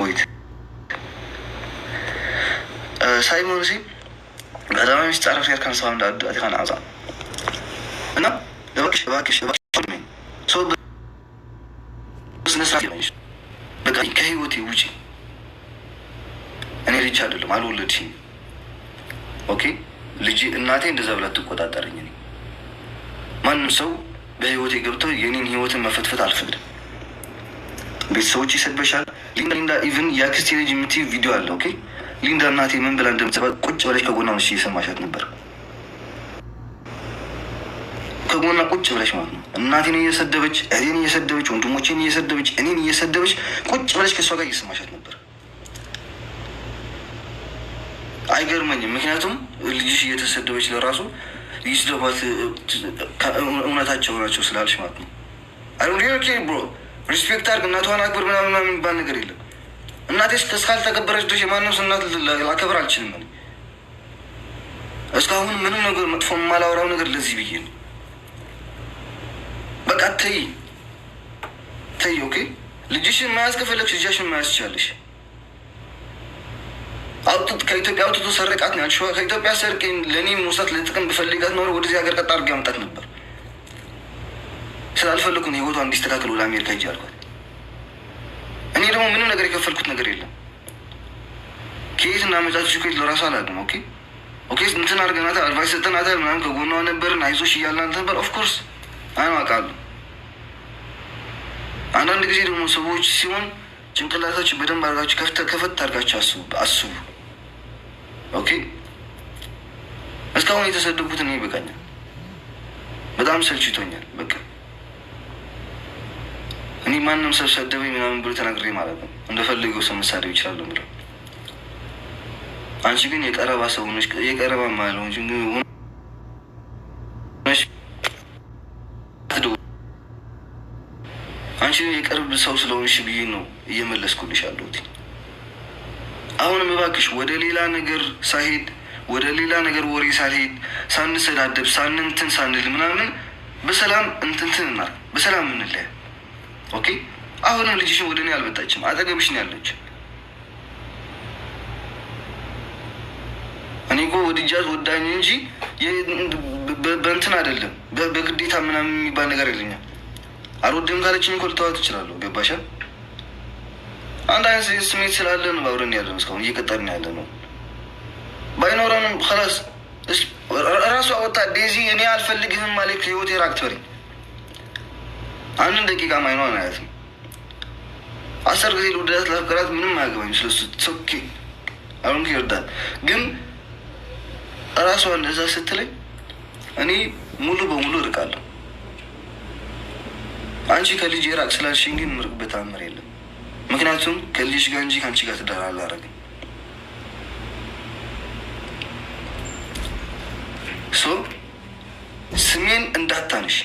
ወይት ሳይሞን ሲ በጣም የሚስጣረፍ ያርካን ሰው እንዳትካን አዛ እና ለባክሽ ባክሽ ሰው ስነስርዓት ይሆንሽ በቃ ከህይወቴ ውጪ። እኔ ልጅ አይደለም አልወለድሽኝ። ኦኬ ልጅ እናቴ እንደዛ ብላ ትቆጣጠረኝ። እኔ ማንም ሰው በህይወቴ ገብቶ የኔን ህይወትን መፈትፈት አልፈቅድም። ቤተሰቦች ይሰድበሻል። ሊንዳ ኢቭን የአክስቴ ልጅ የምትይ ቪዲዮ አለ። ኦኬ ሊንዳ እናቴ ምን ብላ እንደምትሰባ ቁጭ ብለሽ ከጎና ነሽ እየሰማሻት ነበር። ከጎና ቁጭ ብለሽ ማለት ነው። እናቴን እየሰደበች፣ እኔን እየሰደበች፣ ወንድሞቼን እየሰደበች፣ እኔን እየሰደበች ቁጭ ብለሽ ከእሷ ጋር እየሰማሻት ነበር። አይገርመኝም። ምክንያቱም ልጅሽ እየተሰደበች ለራሱ ይስደባት እውነታቸው ናቸው ስላልሽ ማለት ነው። ብሮ ሪስፔክት አድርግ፣ እናቷን አክብር ምናምን የሚባል ነገር የለም። እናቴ እስካልተከበረች ድረስ የማንም ሰው እናት ላከብር አልችልም። እኔ እስካሁን ምንም ነገር መጥፎ የማላወራው ነገር ለዚህ ብዬ ነው። በቃ ተይ ተይ። ኦኬ ልጅሽን መያዝ ከፈለግሽ ልጃሽን መያዝ ትችላለሽ። ከኢትዮጵያ አውጥቶ ሰረቃት ነው ያልሽው። ከኢትዮጵያ ሰርቄ ለእኔ መውሰት ለጥቅም ብፈልጋት ኖሮ ወደዚህ ሀገር ቀጥ አድርጌ ማምጣት ነበር። ስላልፈለኩ ነው ህይወቷ እንዲስተካከል ወደ አሜሪካ ሂጅ አልኳት። እኔ ደግሞ ምንም ነገር የከፈልኩት ነገር የለም። ከየት እናመጫች ከየት ለራሱ አላውቅም። ኦኬ ኦኬ እንትን አድርገናታል፣ አድቫይስ ሰጠናታል፣ ምናምን ከጎኗ ነበርን፣ አይዞሽ እያልን ነበር። ኦፍኮርስ አውቃለሁ። አንዳንድ ጊዜ ደግሞ ሰዎች ሲሆን ጭንቅላታችሁ በደንብ አድርጋችሁ ከፈት አድርጋችሁ አስቡ። ኦኬ እስካሁን የተሰደብኩት እኔ ይበቃኛል። በጣም ሰልችቶኛል። በቃ እኔ ማንም ሰው ሰደበኝ ምናምን ብሎ ተናግሬ ማለት ነው እንደፈለገው ሰው መሳደብ ይችላል ብሎ። አንቺ ግን የቀረባ ሰው ነሽ። የቀረባ ማለው እንጂ አንቺ የቀርብ ሰው ስለሆንሽ ብዬ ነው እየመለስኩልሽ አለሁት። አሁንም እባክሽ ወደ ሌላ ነገር ሳይሄድ ወደ ሌላ ነገር ወሬ ሳልሄድ ሳንሰዳደብ ሳንንትን ሳንል ምናምን በሰላም እንትንትንና በሰላም ምንለያ። ኦኬ አሁንም ልጅሽን ወደ እኔ አልመጣችም፣ አጠገብሽ ነው ያለች። እኔ እኮ ወድጃት ወዳኝ እንጂ በእንትን አይደለም፣ በግዴታ ምናምን የሚባል ነገር የለኛል። አልወድም ካለችኝ እኮ ልተዋት እችላለሁ። ገባሻ? አንድ አይነት ስሜት ስላለ ነው አብረን ያለ ነው፣ እስካሁን እየቀጠልን ያለ ነው። ባይኖረንም ኸላስ ራሱ አወጣ ዴዚ እኔ አልፈልግህም ማለት ከህይወቴ ራቅ ትበለኝ። አንድን ደቂቃ ማይኗን አያትም። 10 ጊዜ ልውደዳት ላፍቅራት ምንም አያገባኝ ስለሱ ሶኬ አሁን ይርዳል። ግን ራሷ እንደዛ ስትለኝ እኔ ሙሉ በሙሉ እርቃለሁ። አንቺ ከልጅ የራቅ ስላልሽኝ ግን ምርቅበት አመር የለም። ምክንያቱም ከልጅ ጋር እንጂ ከአንቺ ጋር ትዳር አላረግም። ስሜን እንዳታነሽ።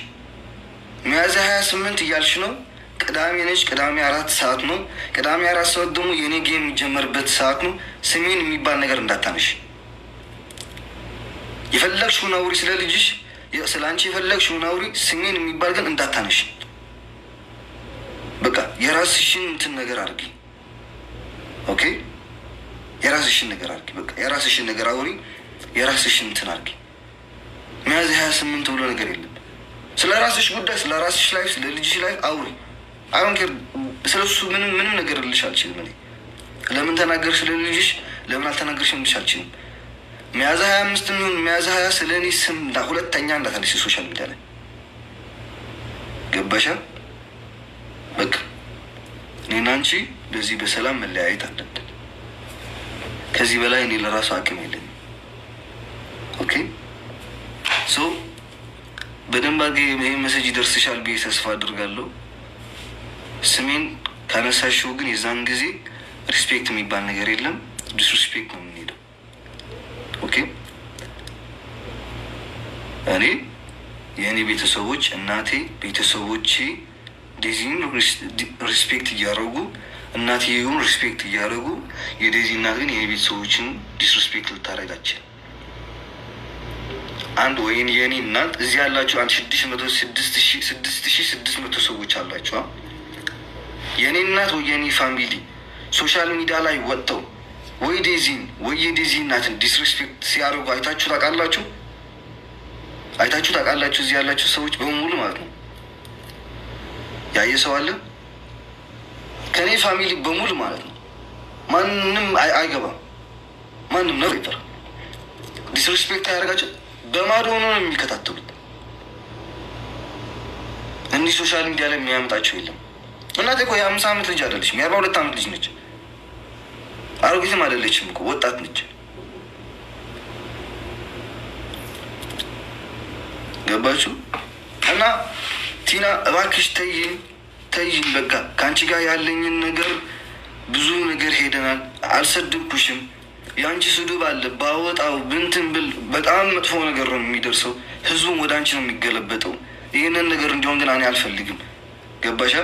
ሚያዝያ 28 እያልሽ ነው። ቅዳሜ ነች። ቅዳሜ 4 ሰዓት ነው። ቅዳሜ 4 ሰዓት ደግሞ የኔ ጌም የሚጀመርበት ሰዓት ነው። ስሜን የሚባል ነገር እንዳታነሽ። የፈለግሽውን አውሪ፣ ስለ ልጅሽ ስለ አንቺ የፈለግሽውን አውሪ። ስሜን የሚባል ግን እንዳታነሽ። በቃ የራስሽን እንትን ነገር አድርጊ። ኦኬ የራስሽን ነገር አድርጊ። በቃ የራስሽን ነገር አውሪ። የራስሽን እንትን አድርጊ። ሚያዝያ 28 ብሎ ነገር የለም። ስለ ራስሽ ጉዳይ፣ ስለ ራስሽ ላይፍ፣ ስለ ልጅሽ ላይፍ አውሪ። አሁን ስለ እሱ ምንም ነገር ልልሽ አልችልም። እኔ ለምን ተናገርሽ ስለ ልጅሽ ለምን አልተናገርሽም ልልሽ አልችልም። ሚያዝያ 25 የሚሆን ሚያዝያ 20 ስለ እኔ ስም ሁለተኛ እንዳታነሺ ሶሻል ሚዲያ ላይ። ገባሻ? በቃ እኔና አንቺ በዚህ በሰላም መለያየት አለብን። ከዚህ በላይ እኔ ለራሱ አቅም የለኝም። ኦኬ ሶ በደንብ አድርጌ ይህ መሰጅ ይደርስሻል ብዬ ተስፋ አድርጋለሁ። ስሜን ካነሳሽው ግን የዛን ጊዜ ሪስፔክት የሚባል ነገር የለም፣ ዲስሪስፔክት ነው የምንሄደው። ኦኬ እኔ የእኔ ቤተሰቦች እናቴ ቤተሰቦቼ ዴዚን ሪስፔክት እያደረጉ እናትየውን ሪስፔክት እያደረጉ የዴዚ እናት ግን የኔ ቤተሰቦችን ዲስሪስፔክት ልታደርጋችን አንድ ወይን የኔ እናት እዚህ ያላችሁ 6600 ሰዎች አላችሁ። የኔ እናት ወይ የኔ ፋሚሊ ሶሻል ሚዲያ ላይ ወጥተው ወይ ዴዚን ወይ የዴዚ እናትን ዲስሪስፔክት ሲያደርጉ አይታችሁ ታውቃላችሁ? አይታችሁ ታውቃላችሁ? እዚህ ያላችሁ ሰዎች በሙሉ ማለት ነው። ያየ ሰው አለ? ከኔ ፋሚሊ በሙሉ ማለት ነው። ማንም አይገባም። ማንም ነው ይፈራ ዲስሪስፔክት ያደርጋቸው በማዶ ሆኖ ነው የሚከታተሉት። እንዲህ ሶሻል ሚዲያ ላይ የሚያመጣቸው የለም። እናቴ እኮ የ50 ዓመት ልጅ አይደለችም፣ የ42 ዓመት ልጅ ነች። አሮጊትም አይደለችም እኮ ወጣት ነች። ገባችሁ? እና ቲና እባክሽ ተይኝ ተይኝ፣ በቃ ከአንቺ ጋር ያለኝን ነገር ብዙ ነገር ሄደናል። አልሰድብኩሽም። የአንቺ ስድብ አለ ባወጣው ብንትን ብል በጣም መጥፎ ነገር ነው የሚደርሰው። ህዝቡም ወደ አንቺ ነው የሚገለበጠው። ይህንን ነገር እንዲሆን ግን እኔ አልፈልግም። ገባሻ?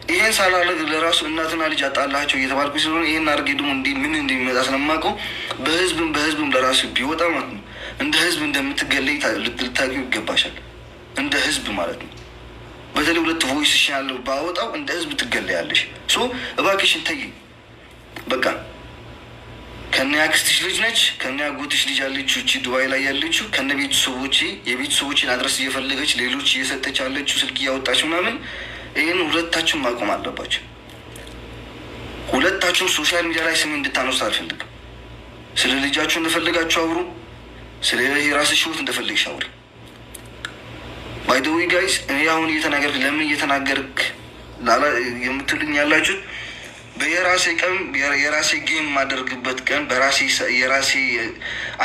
ይህን ሳላረግ ለራሱ እናትና ልጅ አጣላቸው እየተባልኩ ስለሆነ ይህን አድርጌ ደግሞ ምን እንደሚመጣ ስለማውቀው በህዝብም ለራሱ ቢወጣ ማለት ነው እንደ ህዝብ እንደምትገለይ ልታውቂው ይገባሻል። እንደ ህዝብ ማለት ነው። በተለይ 2 ቮይስ ያለው ባወጣው እንደ ህዝብ ትገለያለሽ። ሶ እባክሽን ተይ በቃ። ከነ ያክስትሽ ልጅ ነች፣ ከነ ያጎትሽ ልጅ ያለችው እቺ ዱባይ ላይ ያለችው ከነ የቤተሰቦችን አድረስ እየፈለገች ሌሎች እየሰጠች ያለችው ስልክ እያወጣች ምናምን። ይህን ሁለታችሁም ማቆም አለባቸው። ሁለታችሁም ሶሻል ሚዲያ ላይ ስሜ እንድታነሱ አልፈልግም። ስለ ልጃችሁ እንደፈለጋችሁ አውሩ፣ ስለ የራስሽ ህይወት እንደፈለግሽ አውሪ። ባይ ዘ ዌይ ጋይስ፣ እኔ አሁን እየተናገርክ ለምን እየተናገርክ የምትሉኝ ያላችሁት በየራሴ ቀን የራሴ ጌም የማደርግበት ቀን የራሴ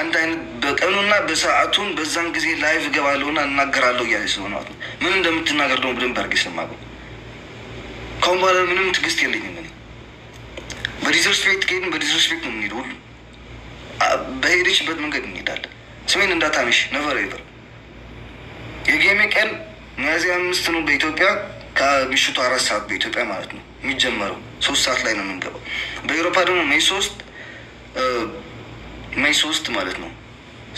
አንድ አይነት በቀኑና በሰዓቱን በዛን ጊዜ ላይቭ እገባለሁና እናገራለሁ እያለ ስለሆነ ማለት ነው። ምን እንደምትናገር ደግሞ በደንብ አድርጌ ስለማውቀው ከአሁን በኋላ ምንም ትዕግስት የለኝም። እኔ በዲስሪስፔክት ከሄድን በዲስሪስፔክት ነው የምንሄደው። ሁሉ በሄደችበት መንገድ እንሄዳለን። ስሜን እንዳታነሽ ነቨር ኤቨር። የጌሜ ቀን ሚያዝያ 5 ነው በኢትዮጵያ ከምሽቱ 4 ሰዓት በኢትዮጵያ ማለት ነው የሚጀመረው። 3 ሰዓት ላይ ነው የምንገባው። በኤሮፓ ደግሞ ሜይ 3 ማለት ነው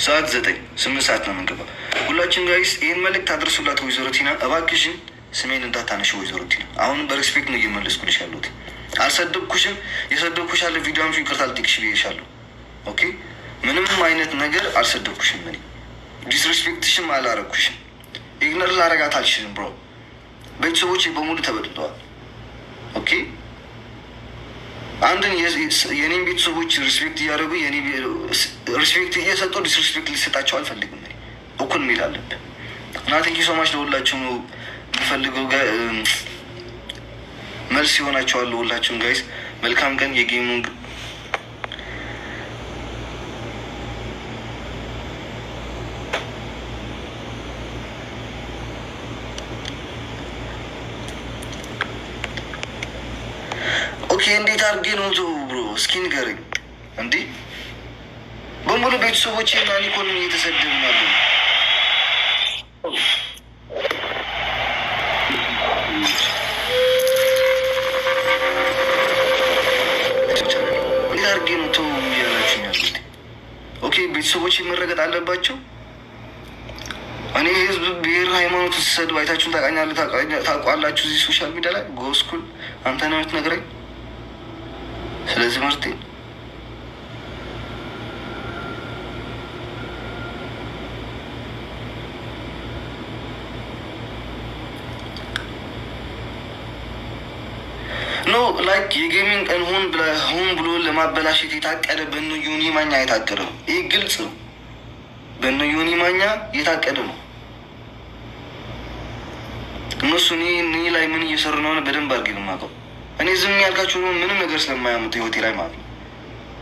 ሰዓት 8 ሰዓት ነው የምንገባው። ሁላችን ጋይስ ይህን መልእክት አድርሱላት። ወይዘሮ ቲና እባክሽን ስሜን እንዳታነሽ። ወይዘሮ ቲና አሁንም በሬስፔክት ነው እየመለስኩልሽ ያለሁት። አልሰደብኩሽም። የሰደብኩሽ ያለ ቪዲዮን ይቅርታ ልጠይቅሽ ብዬሻለሁ። ኦኬ፣ ምንም አይነት ነገር አልሰደብኩሽም። እኔ ዲስሬስፔክትሽም አላረግኩሽም። ኢግኖር ላረጋት አልችልም ብሮ። ቤተሰቦች በሙሉ ተበድለዋል። ኦኬ፣ አንድን የኔን ቤተሰቦች ሪስፔክት እያደረጉ ሪስፔክት እየሰጡ ዲስሪስፔክት ሊሰጣቸው አልፈልግም። እኩል መሄድ አለብን እና ቴንኪ ሶማች ለሁላችሁ ነው የሚፈልገው መልስ ይሆናቸዋል። ለሁላችሁም ጋይስ መልካም ቀን። የጌሙንግ ኦኬ። እንዴት አድርጌ ነው ብሮ እስኪ ንገረኝ። እንዲህ በሙሉ ቤተሰቦች እና ኢኮኖሚ እየተሰደብን ያለ እንዴት አድርጌ ነው ተው እያላችሁኝ ያሉት? ኦኬ ቤተሰቦች መረገጥ አለባቸው። እኔ ህዝብ፣ ብሔር፣ ሃይማኖት ስሰድብ አይታችሁን ታውቃላችሁ። እዚህ ሶሻል ሚዲያ ላይ ጎስኩል አንተ ነው የምትነግረኝ ስለዚህ መርቴ ኖ ላይክ የጌሚንግ ቀን ሆን ብሎ ለማበላሸት የታቀደ በእነ ዮኒ ማኛ የታቀደ ነው። ይህ ግልጽ ነው። በእነ ዮኒ ማኛ የታቀደ ነው። እነሱ እኔ ላይ ምን እየሰሩ ነው በደንብ አድርጌ ነው የማውቀው። እኔ ዝም ያልካቸው ነው ምንም ነገር ስለማያመጡ ህይወቴ ላይ ማለት ነው።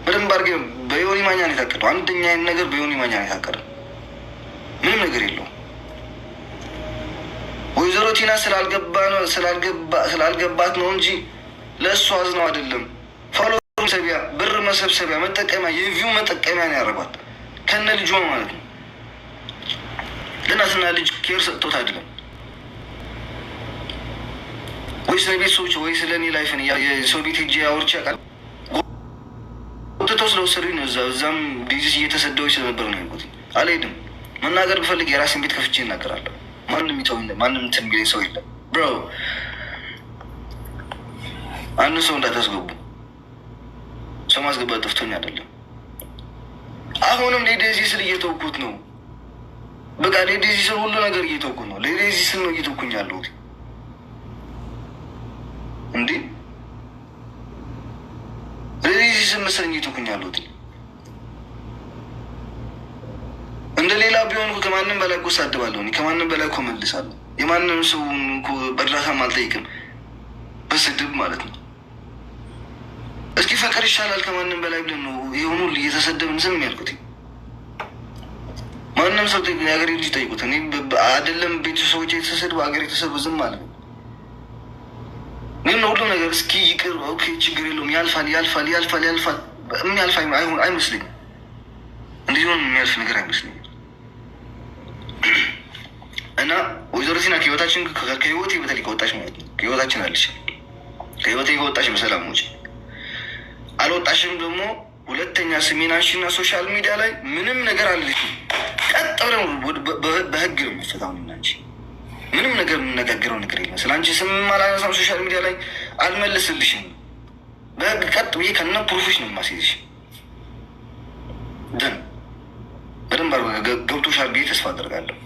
በደንብ አድርጌ በዮኒ ማኛ ነው የታቀደው። አንደኛ ነገር በዮኒ ማኛ ነው የታቀደ። ምንም ነገር የለውም። ወይዘሮ ቲና ስላልገባት ነው እንጂ ለእሱ አዝነው አይደለም። ፎሎ መሰቢያ፣ ብር መሰብሰቢያ፣ መጠቀሚያ፣ የቪው መጠቀሚያ ነው ያደረጓት ከነ ልጇ ማለት ነው። ለእናትና ልጅ ኬር ሰጥቶት አይደለም ወይ ስለ ቤተሰቦች ወይ ስለ እኔ ላይፍን የሰው ቤት ሄጄ አውርቼ አውቃለሁ። ወጥተው ስለወሰዱኝ ነው። እዛም ዲዚስ እየተሰደዎች ስለነበር ነው ያልኩት። አልሄድም። መናገር ብፈልግ የራሴን ቤት ከፍቼ እናገራለሁ። ማንም ይተው ማንም እንትን የሚለኝ ሰው የለም ብሮ። አንድ ሰው እንዳታስገቡ ሰው ማስገባት ጠፍቶኝ አይደለም። አሁንም ለዴዚ ስል እየተውኩት ነው። በቃ ለዴዚ ስል ሁሉ ነገር እየተውኩት ነው። ለዴዚ ስል ነው እየተውኩኝ ያለሁት። እንዴ ለዴዚ ስል መሰለኝ እየተውኩኝ ያለሁት። እንደ ሌላ ቢሆን ከማንም በላይ እኮ ሳድባለሁ። ከማንም በላይ እኮ መልሳለሁ። የማንም ሰው በእርዳታም አልጠይቅም፣ በስድብ ማለት ነው። እስኪ ፈቅር ይሻላል ከማንም በላይ ብለን ነው የሆኑ እየተሰደብን ዝም ያልኩት። ማንም ሰው የሀገሬ ልጅ ጠይቁት። እኔ አይደለም ቤተሰቦች የተሰደቡ ሀገር የተሰቡ ዝም ማለት ነው። ግን ሁሉ ነገር እስኪ ይቅር፣ ኦኬ ችግር የለውም፣ ያልፋል ያልፋል ያልፋል ያልፋል። የሚያልፍ አይመስለኝም። እንዲሆን የሚያልፍ ነገር አይመስለኝም። እና ወይዘሮ ቲና ከህይወታችን ከህይወቴ በተለይ ከወጣች ማለት ነው ከህይወታችን አለች። ከህይወቴ ከወጣች በሰላም ውጭ አልወጣሽም ደግሞ ሁለተኛ ስሜን አንሺና ሶሻል ሚዲያ ላይ ምንም ነገር አልልሽም። ቀጥ ብለን በህግ ነው የሚፈታው። አንቺ ምንም ነገር የምነጋገረው ነገር የለም። ስለ አንቺ ስም አላነሳም። ሶሻል ሚዲያ ላይ አልመልስልሽም። በህግ ቀጥ ብዬ ከነ ፕሩፎች ነው የማስይዝሽ። ደን በደንብ ገብቶሻል ብዬ ተስፋ አደርጋለሁ።